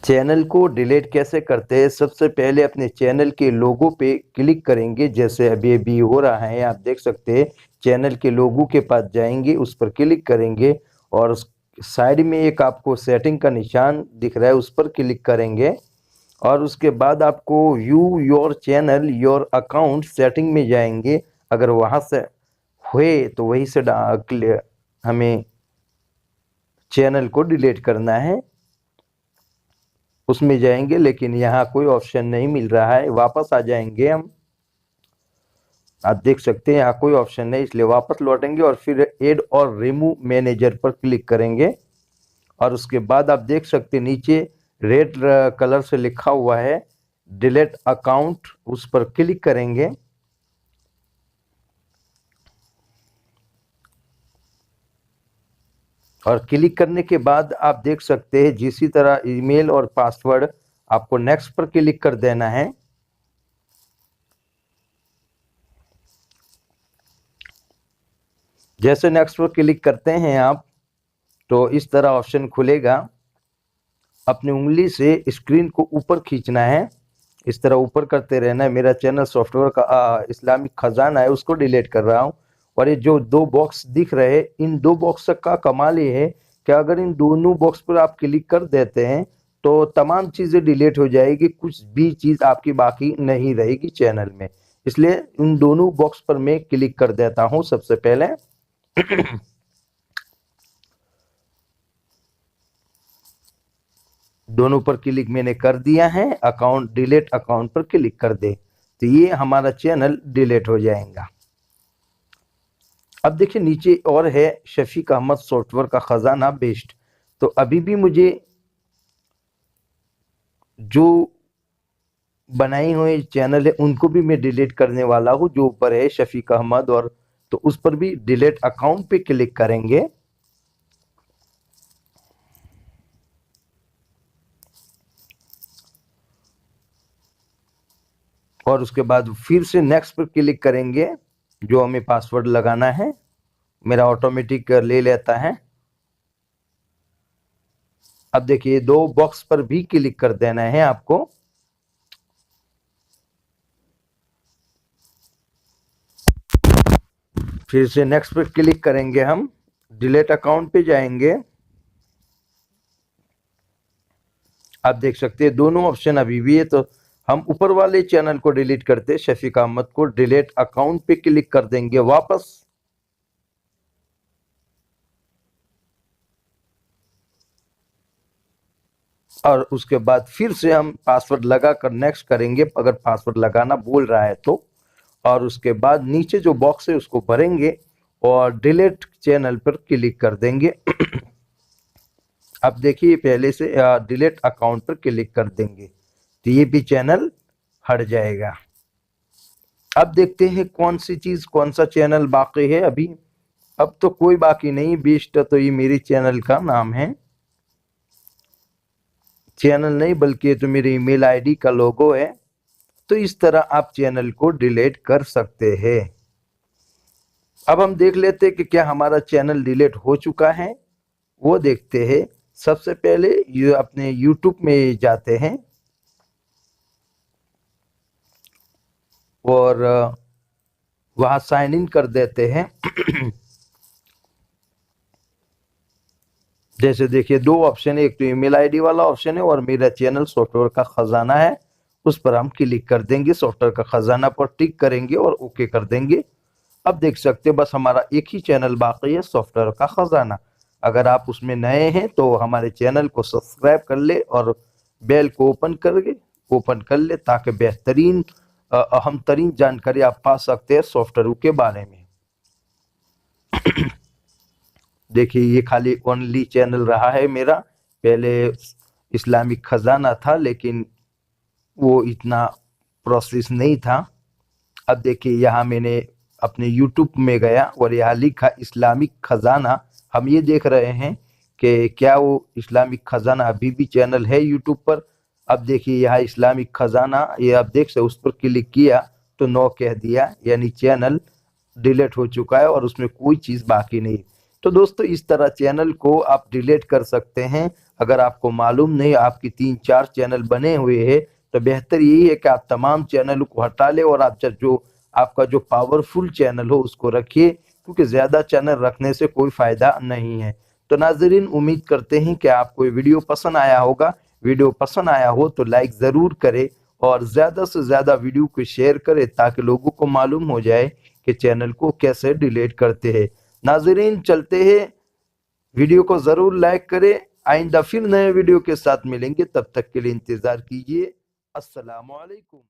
Channel को delete कैसे करते हैं? सबसे पहले अपने चैनल के लोगो पे क्लिक करेंगे, जैसे अभी हो रहा है, आप देख सकते हैं। चैनल के लोगो के पास जाएंगे, उस पर क्लिक करेंगे और उस साइड में एक आपको सेटिंग का निशान दिख रहा है, उस पर क्लिक करेंगे और उसके बाद आपको view your channel your account setting में जाएंगे। अगर वहाँ से हुए तो वहीं से हमें चैनल को डिलीट करना है, उसमें जाएंगे। लेकिन यहाँ कोई ऑप्शन नहीं मिल रहा है, वापस आ जाएंगे हम। आप देख सकते हैं यहाँ कोई ऑप्शन नहीं, इसलिए वापस लौटेंगे और फिर ऐड और रिमूव मैनेजर पर क्लिक करेंगे और उसके बाद आप देख सकते हैं नीचे रेड कलर से लिखा हुआ है डिलीट अकाउंट, उस पर क्लिक करेंगे और क्लिक करने के बाद आप देख सकते हैं जिसी तरह ईमेल और पासवर्ड, आपको नेक्स्ट पर क्लिक कर देना है। जैसे नेक्स्ट पर क्लिक करते हैं आप, तो इस तरह ऑप्शन खुलेगा। अपनी उंगली से स्क्रीन को ऊपर खींचना है, इस तरह ऊपर करते रहना है। मेरा चैनल सॉफ्टवेयर का इस्लामिक खजाना है, उसको डिलीट कर रहा हूँ। और ये जो दो बॉक्स दिख रहे हैं, इन दो बॉक्स का कमाल ये है कि अगर इन दोनों बॉक्स पर आप क्लिक कर देते हैं तो तमाम चीज़ें डिलीट हो जाएगी, कुछ भी चीज़ आपकी बाकी नहीं रहेगी चैनल में। इसलिए इन दोनों बॉक्स पर मैं क्लिक कर देता हूँ सबसे पहले। दोनों पर क्लिक मैंने कर दिया है। अकाउंट डिलीट अकाउंट पर क्लिक कर दे तो ये हमारा चैनल डिलीट हो जाएगा। अब देखिए नीचे और है शफीक अहमद सॉफ्टवेयर का खजाना बेस्ट। तो अभी भी मुझे जो बनाई हुई चैनल है उनको भी मैं डिलीट करने वाला हूं। जो ऊपर है शफीक अहमद, और तो उस पर भी डिलीट अकाउंट पे क्लिक करेंगे और उसके बाद फिर से नेक्स्ट पर क्लिक करेंगे। जो हमें पासवर्ड लगाना है मेरा ऑटोमेटिक ले लेता है। अब देखिए दो बॉक्स पर भी क्लिक कर देना है आपको। फिर से नेक्स्ट पर क्लिक करेंगे, हम डिलीट अकाउंट पे जाएंगे। आप देख सकते हैं दोनों ऑप्शन अभी भी है। तो हम ऊपर वाले चैनल को डिलीट करते शफीक अहमद को, डिलीट अकाउंट पे क्लिक कर देंगे वापस। और उसके बाद फिर से हम पासवर्ड लगाकर नेक्स्ट करेंगे, अगर पासवर्ड लगाना बोल रहा है तो। और उसके बाद नीचे जो बॉक्स है उसको भरेंगे और डिलीट चैनल पर क्लिक कर देंगे। अब देखिए पहले से डिलीट अकाउंट पर क्लिक कर देंगे तो ये भी चैनल हट जाएगा। अब देखते हैं कौन सी चीज, कौन सा चैनल बाकी है अभी। अब तो कोई बाकी नहीं, बेस्ट तो ये मेरी चैनल का नाम है। चैनल नहीं बल्कि ये तो मेरी ईमेल आईडी का लोगो है। तो इस तरह आप चैनल को डिलीट कर सकते हैं। अब हम देख लेते हैं कि क्या हमारा चैनल डिलीट हो चुका है, वो देखते हैं। सबसे पहले ये अपने YouTube में जाते हैं और वहां साइन इन कर देते हैं। जैसे देखिए दो ऑप्शन है, एक तो ईमेल आईडी वाला ऑप्शन है और मेरा चैनल सॉफ्टवेयर का खजाना है, उस पर हम क्लिक कर देंगे। सॉफ्टवेयर का खजाना पर टिक करेंगे और ओके कर देंगे। अब देख सकते हैं बस हमारा एक ही चैनल बाकी है, सॉफ्टवेयर का खजाना। अगर आप उसमें नए हैं तो हमारे चैनल को सब्सक्राइब कर ले और बेल को ओपन कर ले ताकि बेहतरीन अहम तरीन जानकारी आप पा सकते हैं सॉफ्टवेयर के बारे में। देखिए ये खाली ओनली चैनल रहा है मेरा। पहले इस्लामिक खजाना था लेकिन वो इतना प्रोसेस नहीं था। अब देखिए यहाँ मैंने अपने YouTube में गया और यहाँ लिखा इस्लामिक खजाना। हम ये देख रहे हैं कि क्या वो इस्लामिक खजाना अभी भी चैनल है YouTube पर। अब देखिए यहाँ इस्लामिक खजाना, ये आप देख सकते, उस पर क्लिक किया तो नो कह दिया, यानी चैनल डिलीट हो चुका है और उसमें कोई चीज़ बाकी नहीं। तो दोस्तों इस तरह चैनल को आप डिलीट कर सकते हैं। अगर आपको मालूम नहीं, आपकी 3-4 चैनल बने हुए हैं, तो बेहतर यही है कि आप तमाम चैनलों को हटा लें और आप जो आपका जो पावरफुल चैनल हो उसको रखिए, क्योंकि ज़्यादा चैनल रखने से कोई फ़ायदा नहीं है। तो नाज़रीन, उम्मीद करते हैं कि आपको ये वीडियो पसंद आया होगा। वीडियो पसंद आया हो तो लाइक ज़रूर करें और ज़्यादा से ज़्यादा वीडियो को शेयर करें, ताकि लोगों को मालूम हो जाए कि चैनल को कैसे डिलीट करते हैं। नाज़रीन, चलते हैं, वीडियो को ज़रूर लाइक करें। आइंदा फिर नए वीडियो के साथ मिलेंगे, तब तक के लिए इंतज़ार कीजिए। अस्सलामु अलैकुम।